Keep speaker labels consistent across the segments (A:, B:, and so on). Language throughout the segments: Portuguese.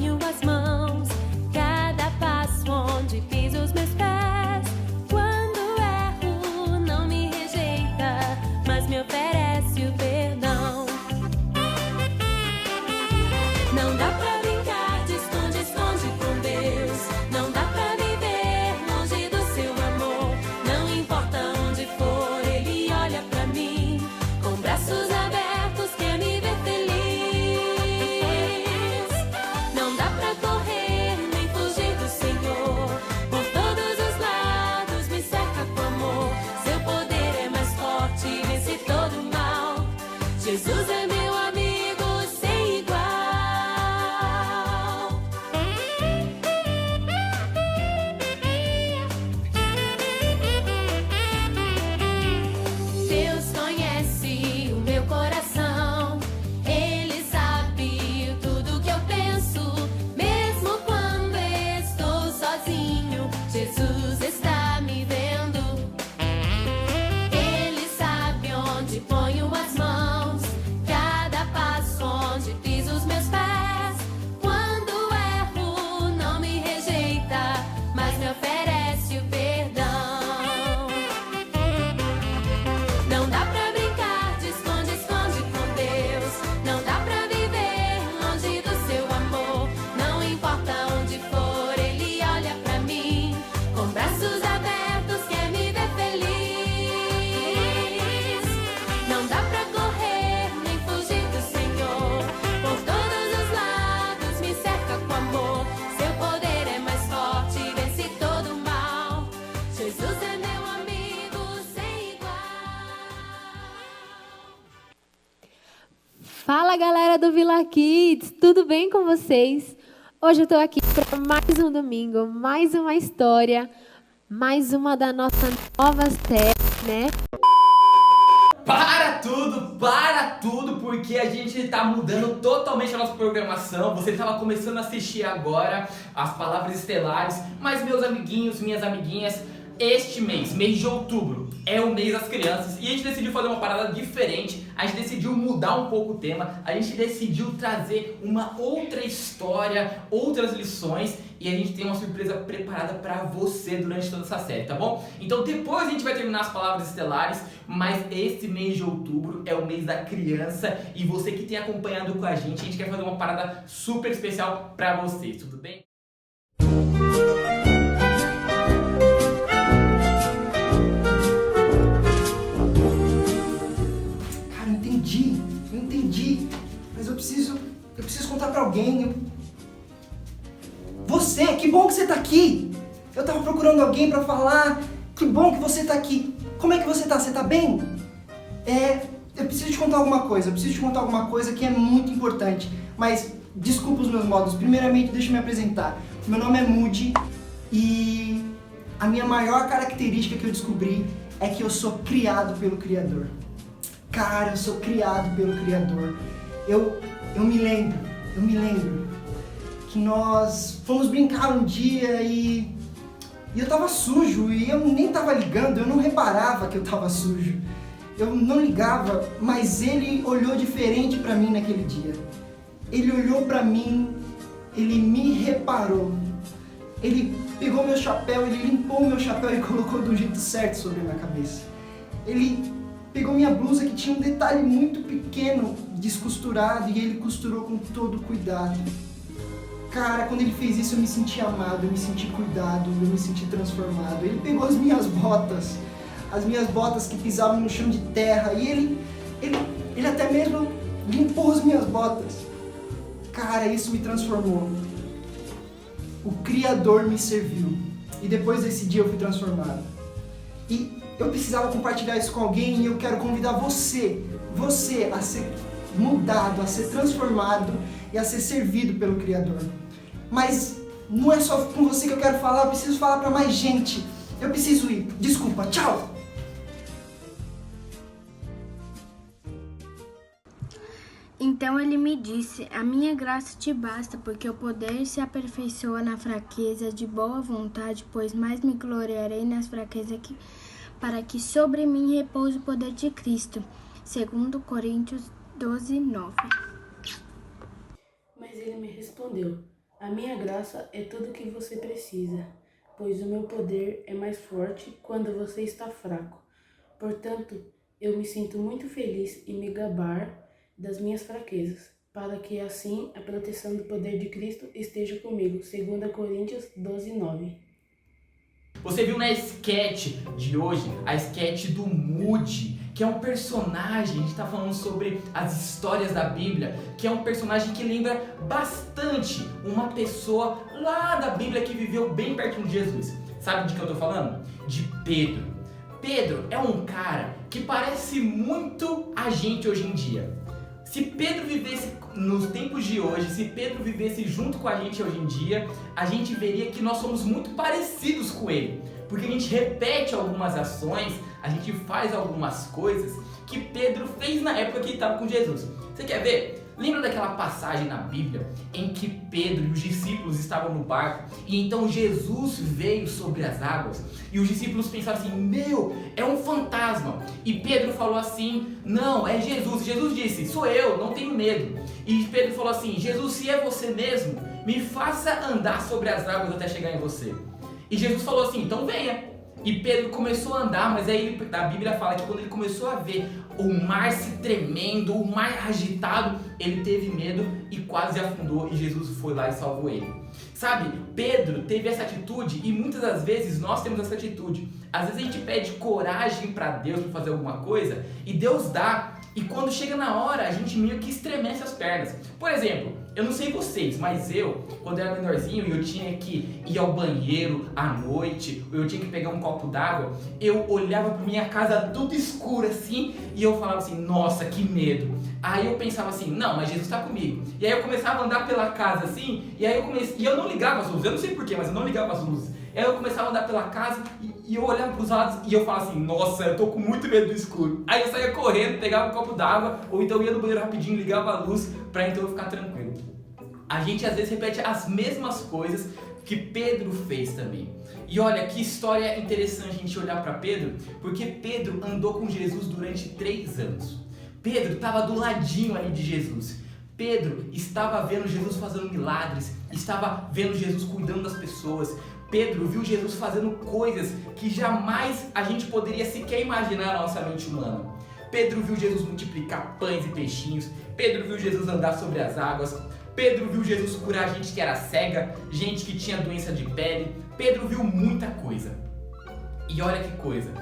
A: ponho as mãos, cada passo onde piso os meus pés. Quando erro, não me rejeita, mas me oferece o perdão. Não dá pra brincar de esconde-esconde com Deus. Não dá pra viver longe do seu amor. Não importa onde for, Ele olha pra mim com braços abertos, quer me ver feliz. Não dá pra correr nem fugir do Senhor. Por todos os lados me cerca com amor. Seu poder é mais forte, vence todo o mal. Jesus é meu amigo sem igual. Deus conhece o meu coração, Ele sabe tudo que eu penso, mesmo quando estou sozinho, Jesus está me vendo. Ele sabe onde ponho as mãos, cada passo onde piso os meus pés. Quando erro, não me rejeita, mas me oferece o perdão. Não dá pra brincar de esconde-esconde com Deus. Não dá pra viver longe do seu amor. Não importa onde for, Ele olha pra mim com braços abertos, quer me ver feliz. Não dá pra correr nem fugir do Senhor. Por todos os lados me cerca com amor. Seu poder é mais forte, vence todo o mal. Jesus é meu amigo sem igual.
B: Fala galera do Vila Kids, tudo bem com vocês? Hoje eu tô aqui para mais um domingo, mais uma história, mais uma da nossa nova série, né?
C: Para tudo, porque a gente tá mudando totalmente a nossa programação. Você estava começando a assistir agora as Palavras Estelares, mas meus amiguinhos, minhas amiguinhas, este mês de outubro, é o mês das crianças e a gente decidiu fazer uma parada diferente. A gente decidiu mudar um pouco o tema, a gente decidiu trazer uma outra história, outras lições, e a gente tem uma surpresa preparada pra você durante toda essa série, tá bom? Então depois a gente vai terminar as Palavras Estelares, mas esse mês de outubro é o mês da criança e você que tem acompanhado com a gente quer fazer uma parada super especial pra vocês, tudo bem?
D: Cara, eu entendi, mas eu preciso contar pra alguém. Você, que bom que você tá aqui. Eu tava procurando alguém pra falar. Que bom que você tá aqui. Como é que você tá? Você tá bem? Eu preciso te contar alguma coisa que é muito importante. Mas desculpa os meus modos. Primeiramente, deixa eu me apresentar. Meu nome é Moody e a minha maior característica que eu descobri é que eu sou criado pelo Criador. Cara, eu sou criado pelo Criador. Eu me lembro que nós fomos brincar um dia e eu tava sujo e eu nem tava ligando, eu não reparava que eu tava sujo. Eu não ligava, mas ele olhou diferente pra mim naquele dia. Ele olhou pra mim, ele me reparou. Ele pegou meu chapéu, ele limpou meu chapéu e colocou do jeito certo sobre a minha cabeça. Ele pegou minha blusa que tinha um detalhe muito pequeno descosturado e ele costurou com todo cuidado. Cara, quando ele fez isso eu me senti amado, eu me senti cuidado, eu me senti transformado. Ele pegou as minhas botas que pisavam no chão de terra e ele até mesmo limpou as minhas botas. Cara, isso me transformou. O Criador me serviu e depois desse dia eu fui transformado. E eu precisava compartilhar isso com alguém e eu quero convidar você a ser mudado, a ser transformado e a ser servido pelo Criador. Mas não é só com você que eu quero falar, eu preciso falar para mais gente. Eu preciso ir. Desculpa, tchau!
E: Então ele me disse, a minha graça te basta, porque o poder se aperfeiçoa na fraqueza, de boa vontade, pois mais me gloriarei nas fraquezas para que sobre mim repouse o poder de Cristo. 2 Coríntios 12:9.
F: Mas ele me respondeu, A minha graça é tudo o que você precisa, pois o meu poder é mais forte quando você está fraco. Portanto, eu me sinto muito feliz em me gabar das minhas fraquezas, para que assim a proteção do poder de Cristo esteja comigo. 2 Coríntios 12:9.
C: Você viu na sketch de hoje, a sketch do Moody, que é um personagem, a gente está falando sobre as histórias da Bíblia, que é um personagem que lembra bastante uma pessoa lá da Bíblia que viveu bem pertinho de Jesus. Sabe de que eu estou falando? De Pedro. Pedro é um cara que parece muito a gente hoje em dia. Se Pedro vivesse nos tempos de hoje, se Pedro vivesse junto com a gente hoje em dia, a gente veria que nós somos muito parecidos com ele. Porque a gente repete algumas ações, a gente faz algumas coisas que Pedro fez na época que ele estava com Jesus. Você quer ver? Lembra daquela passagem na Bíblia em que Pedro e os discípulos estavam no barco e então Jesus veio sobre as águas e os discípulos pensaram assim, meu, é um fantasma. E Pedro falou assim, não, é Jesus. Jesus disse, sou eu, não tenho medo. E Pedro falou assim, Jesus, se é você mesmo, me faça andar sobre as águas até chegar em você. E Jesus falou assim, então venha. E Pedro começou a andar, mas aí a Bíblia fala que quando ele começou a ver o mar se tremendo, o mar agitado, ele teve medo e quase afundou e Jesus foi lá e salvou ele. Sabe, Pedro teve essa atitude e muitas das vezes nós temos essa atitude. Às vezes a gente pede coragem para Deus para fazer alguma coisa e Deus dá. E quando chega na hora, a gente meio que estremece as pernas. Por exemplo, eu não sei vocês, mas eu, quando eu era menorzinho e eu tinha que ir ao banheiro à noite, ou eu tinha que pegar um copo d'água, eu olhava pra minha casa tudo escuro assim, e eu falava assim, nossa, que medo. Aí eu pensava assim, não, mas Jesus está comigo. E aí eu começava a andar pela casa assim, e aí eu não ligava as luzes, eu não sei porquê, mas eu não ligava as luzes. Aí eu começava a andar pela casa e eu olhava pros lados e eu falava assim, nossa, eu tô com muito medo do escuro. Aí eu saía correndo, pegava um copo d'água, ou então ia no banheiro rapidinho, ligava a luz, pra então eu ficar tranquilo. A gente às vezes repete as mesmas coisas que Pedro fez também. E olha, que história interessante a gente olhar para Pedro, porque Pedro andou com Jesus durante 3 anos. Pedro estava do ladinho ali de Jesus. Pedro estava vendo Jesus fazendo milagres, estava vendo Jesus cuidando das pessoas. Pedro viu Jesus fazendo coisas que jamais a gente poderia sequer imaginar na nossa mente humana. Pedro viu Jesus multiplicar pães e peixinhos. Pedro viu Jesus andar sobre as águas. Pedro viu Jesus curar gente que era cega, gente que tinha doença de pele. Pedro viu muita coisa. E olha que coisa,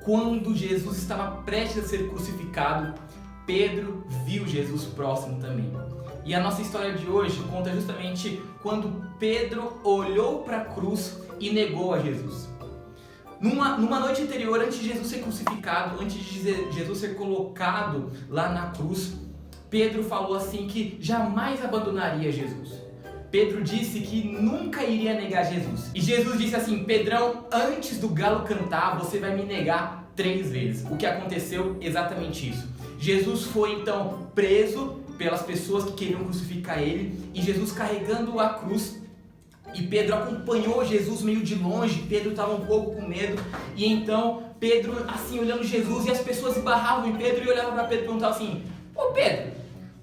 C: quando Jesus estava prestes a ser crucificado, Pedro viu Jesus próximo também. E a nossa história de hoje conta justamente quando Pedro olhou para a cruz e negou a Jesus. Numa noite anterior, antes de Jesus ser crucificado, antes de Jesus ser colocado lá na cruz, Pedro falou assim que jamais abandonaria Jesus. Pedro disse que nunca iria negar Jesus. E Jesus disse assim, Pedrão, antes do galo cantar, você vai me negar 3 vezes. O que aconteceu? Exatamente isso. Jesus foi então preso pelas pessoas que queriam crucificar ele, e Jesus carregando a cruz, e Pedro acompanhou Jesus meio de longe. Pedro estava um pouco com medo, e então Pedro assim olhando Jesus, e as pessoas esbarravam em Pedro e olhavam para Pedro e perguntavam assim, ô Pedro,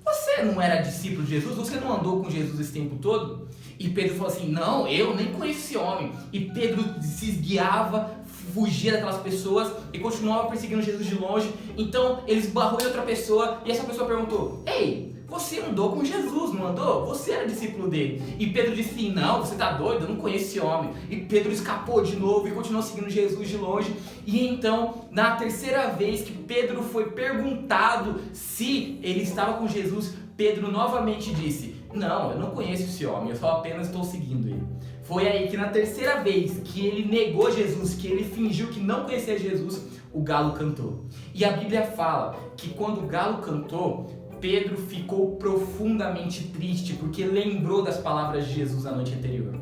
C: você não era discípulo de Jesus? Você não andou com Jesus esse tempo todo? E Pedro falou assim, não, eu nem conheço esse homem. E Pedro se esguiava, fugia daquelas pessoas e continuava perseguindo Jesus de longe. Então ele esbarrou em outra pessoa e essa pessoa perguntou, ei, você andou com Jesus, não andou? Você era discípulo dele. E Pedro disse assim, não, você tá doido, eu não conheço esse homem. E Pedro escapou de novo e continuou seguindo Jesus de longe. E então, na 3ª vez que Pedro foi perguntado se ele estava com Jesus, Pedro novamente disse, não, eu não conheço esse homem, eu só apenas estou seguindo ele. Foi aí que na 3ª vez que ele negou Jesus, que ele fingiu que não conhecia Jesus, o galo cantou. E a Bíblia fala que quando o galo cantou, Pedro ficou profundamente triste porque lembrou das palavras de Jesus na noite anterior.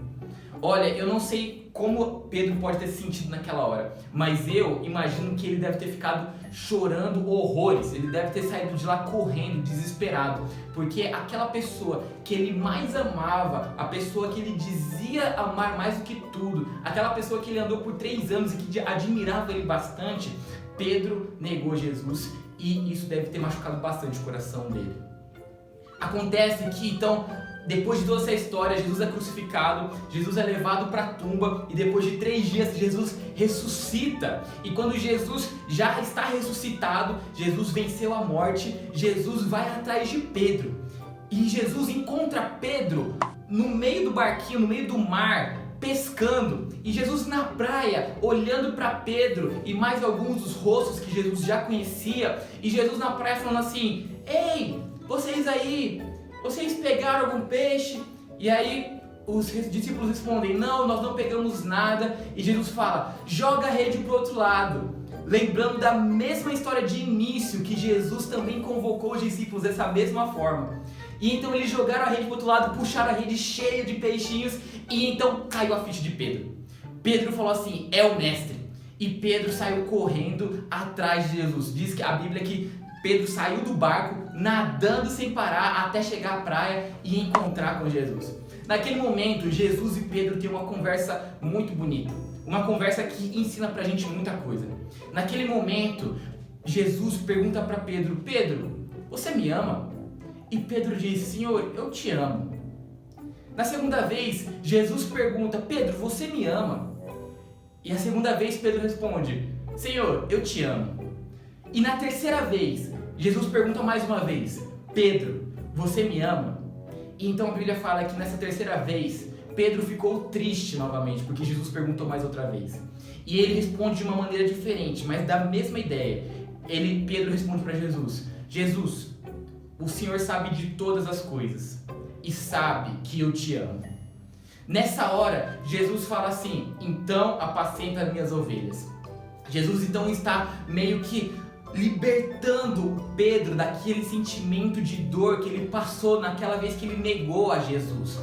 C: Olha, eu não sei como Pedro pode ter se sentido naquela hora, mas eu imagino que ele deve ter ficado chorando horrores. Ele deve ter saído de lá correndo, desesperado, porque aquela pessoa que ele mais amava, a pessoa que ele dizia amar mais do que tudo, aquela pessoa que ele andou por 3 anos e que admirava ele bastante, Pedro negou Jesus. E isso deve ter machucado bastante o coração dele. Acontece que então depois de toda essa história, Jesus é crucificado, Jesus é levado para a tumba e depois de 3 dias Jesus ressuscita. E quando Jesus já está ressuscitado, Jesus venceu a morte, Jesus vai atrás de Pedro. E Jesus encontra Pedro no meio do barquinho, no meio do mar, pescando. E Jesus na praia, olhando para Pedro e mais alguns dos rostos que Jesus já conhecia. E Jesus na praia falando assim: ei, vocês aí, vocês pegaram algum peixe? E aí os discípulos respondem: não, nós não pegamos nada. E Jesus fala: joga a rede para o outro lado. Lembrando da mesma história de início, que Jesus também convocou os discípulos dessa mesma forma. E então eles jogaram a rede para o outro lado, puxaram a rede cheia de peixinhos. E então caiu a ficha de Pedro. Pedro falou assim: é o mestre. E Pedro saiu correndo atrás de Jesus. Diz que a Bíblia que Pedro saiu do barco, nadando sem parar até chegar à praia e encontrar com Jesus. Naquele momento, Jesus e Pedro têm uma conversa muito bonita. Uma conversa que ensina pra gente muita coisa. Naquele momento, Jesus pergunta para Pedro: Pedro, você me ama? E Pedro diz: Senhor, eu te amo. Na segunda vez, Jesus pergunta: Pedro, você me ama? E a segunda vez Pedro responde: Senhor, eu te amo. E na terceira vez, Jesus pergunta mais uma vez: Pedro, você me ama? E então a Bíblia fala que nessa terceira vez, Pedro ficou triste novamente, porque Jesus perguntou mais outra vez. E ele responde de uma maneira diferente, mas da mesma ideia. Pedro responde para Jesus: Jesus, o Senhor sabe de todas as coisas e sabe que eu te amo. Nessa hora, Jesus fala assim: então apacenta as minhas ovelhas. Jesus então está meio que libertando Pedro daquele sentimento de dor que ele passou naquela vez que ele negou a Jesus.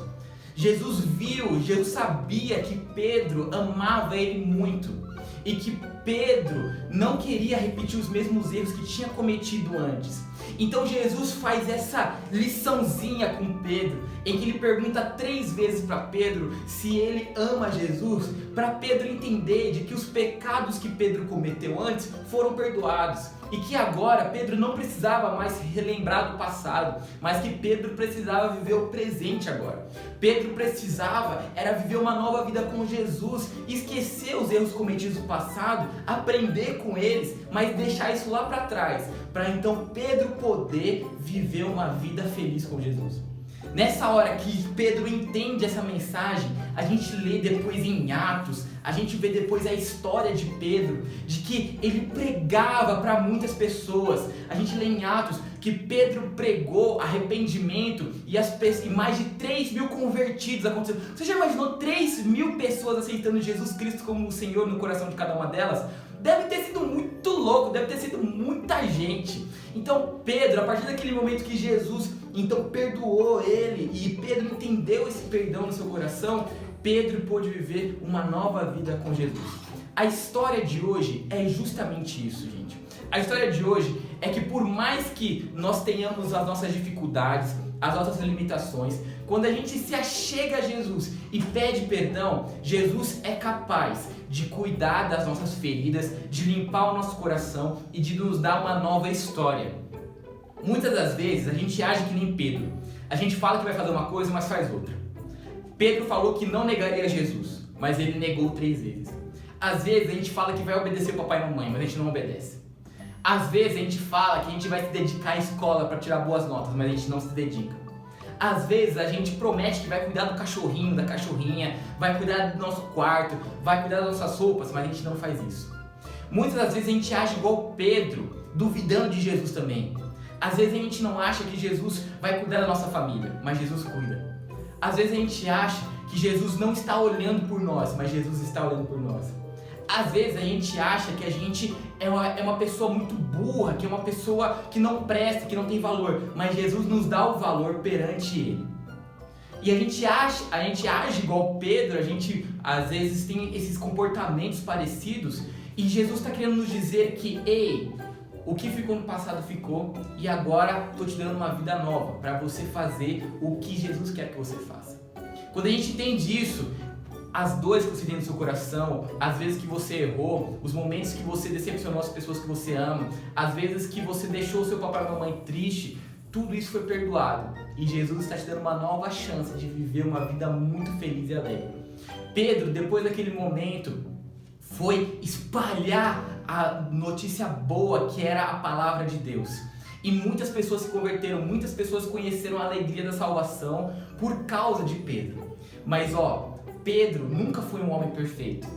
C: Jesus sabia que Pedro amava ele muito e que Pedro não queria repetir os mesmos erros que tinha cometido antes. Então Jesus faz essa liçãozinha com Pedro, em que ele pergunta 3 vezes para Pedro se ele ama Jesus, para Pedro entender de que os pecados que Pedro cometeu antes foram perdoados e que agora Pedro não precisava mais relembrar do passado, mas que Pedro precisava viver o presente agora. Pedro precisava era viver uma nova vida com Jesus, esquecer os erros cometidos no passado, aprender com eles, mas deixar isso lá para trás, para então Pedro poder viver uma vida feliz com Jesus. Nessa hora que Pedro entende essa mensagem, a gente lê depois em Atos, a gente vê depois a história de Pedro, de que ele pregava para muitas pessoas. A gente lê em Atos que Pedro pregou arrependimento e mais de 3.000 convertidos aconteceram. Você já imaginou 3.000 pessoas aceitando Jesus Cristo como o Senhor no coração de cada uma delas? Deve ter sido muito louco, deve ter sido muita gente. Então Pedro, a partir daquele momento que Jesus então perdoou ele e Pedro entendeu esse perdão no seu coração, Pedro pôde viver uma nova vida com Jesus. A história de hoje é justamente isso, gente. A história de hoje é que por mais que nós tenhamos as nossas dificuldades, as nossas limitações, quando a gente se achega a Jesus e pede perdão, Jesus é capaz de cuidar das nossas feridas, de limpar o nosso coração e de nos dar uma nova história. Muitas das vezes a gente age que nem Pedro. A gente fala que vai fazer uma coisa, mas faz outra. Pedro falou que não negaria Jesus, mas ele negou 3 vezes. Às vezes a gente fala que vai obedecer o papai e a mamãe, mas a gente não obedece. Às vezes a gente fala que a gente vai se dedicar à escola para tirar boas notas, mas a gente não se dedica. Às vezes a gente promete que vai cuidar do cachorrinho, da cachorrinha, vai cuidar do nosso quarto, vai cuidar das nossas roupas, mas a gente não faz isso. Muitas das vezes a gente age igual Pedro, duvidando de Jesus também. Às vezes a gente não acha que Jesus vai cuidar da nossa família, mas Jesus cuida. Às vezes a gente acha que Jesus não está olhando por nós, mas Jesus está olhando por nós. Às vezes a gente acha que a gente é uma pessoa muito burra, que é uma pessoa que não presta, que não tem valor, mas Jesus nos dá o valor perante Ele. E a gente age igual Pedro, a gente às vezes tem esses comportamentos parecidos, e Jesus está querendo nos dizer que, ei, o que ficou no passado ficou, e agora estou te dando uma vida nova, para você fazer o que Jesus quer que você faça. Quando a gente entende isso, as dores que você tem no seu coração, as vezes que você errou, os momentos que você decepcionou as pessoas que você ama, as vezes que você deixou o seu papai e mamãe triste, tudo isso foi perdoado e Jesus está te dando uma nova chance de viver uma vida muito feliz e alegre. Pedro, depois daquele momento, foi espalhar a notícia boa que era a palavra de Deus. E muitas pessoas se converteram, muitas pessoas conheceram a alegria da salvação por causa de Pedro. Mas Pedro nunca foi um homem perfeito.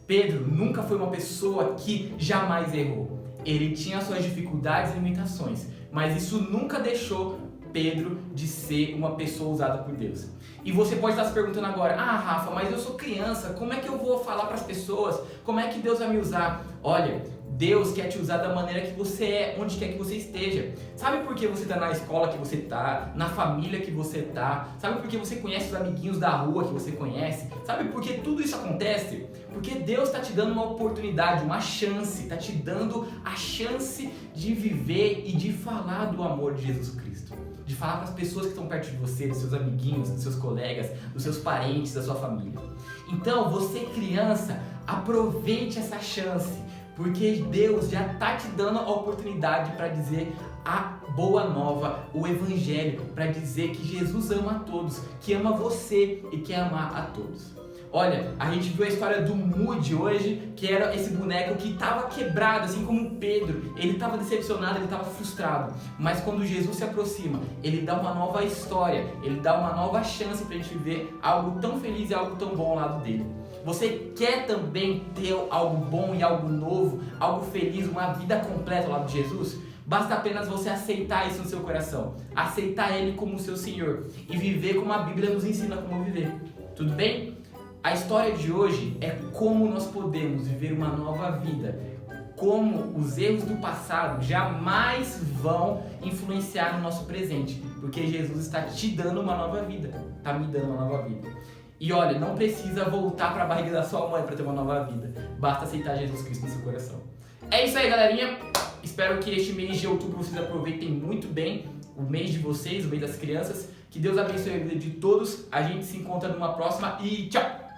C: Pedro nunca foi uma pessoa que jamais errou. Ele tinha suas dificuldades e limitações, mas isso nunca deixou Pedro de ser uma pessoa usada por Deus. E você pode estar se perguntando agora, Rafa, mas eu sou criança, como é que eu vou falar para as pessoas? Como é que Deus vai me usar? Olha, Deus quer te usar da maneira que você é, onde quer que você esteja. Sabe por que você está na escola que você está, na família que você está? Sabe por que você conhece os amiguinhos da rua que você conhece? Sabe por que tudo isso acontece? Porque Deus está te dando uma oportunidade, uma chance, está te dando a chance de viver e de falar do amor de Jesus Cristo. De falar para as pessoas que estão perto de você, dos seus amiguinhos, dos seus colegas, dos seus parentes, da sua família. Então, você criança, aproveite essa chance, porque Deus já está te dando a oportunidade para dizer a boa nova, o evangelho, para dizer que Jesus ama a todos, que ama você e quer amar a todos. Olha, a gente viu a história do Moody hoje, que era esse boneco que estava quebrado, assim como Pedro. Ele estava decepcionado, ele estava frustrado. Mas quando Jesus se aproxima, ele dá uma nova história, ele dá uma nova chance para a gente viver algo tão feliz e algo tão bom ao lado dele. Você quer também ter algo bom e algo novo, algo feliz, uma vida completa ao lado de Jesus? Basta apenas você aceitar isso no seu coração, aceitar Ele como seu Senhor e viver como a Bíblia nos ensina como viver. Tudo bem? A história de hoje é como nós podemos viver uma nova vida, como os erros do passado jamais vão influenciar no nosso presente, porque Jesus está te dando uma nova vida, está me dando uma nova vida. E olha, não precisa voltar para a barriga da sua mãe para ter uma nova vida, basta aceitar Jesus Cristo no seu coração. É isso aí, galerinha, espero que este mês de outubro vocês aproveitem muito bem o mês de vocês, o mês das crianças, que Deus abençoe a vida de todos, a gente se encontra numa próxima e tchau!